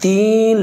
3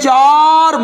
4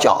4۔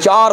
4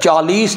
40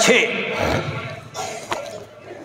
6۔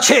6۔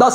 10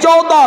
14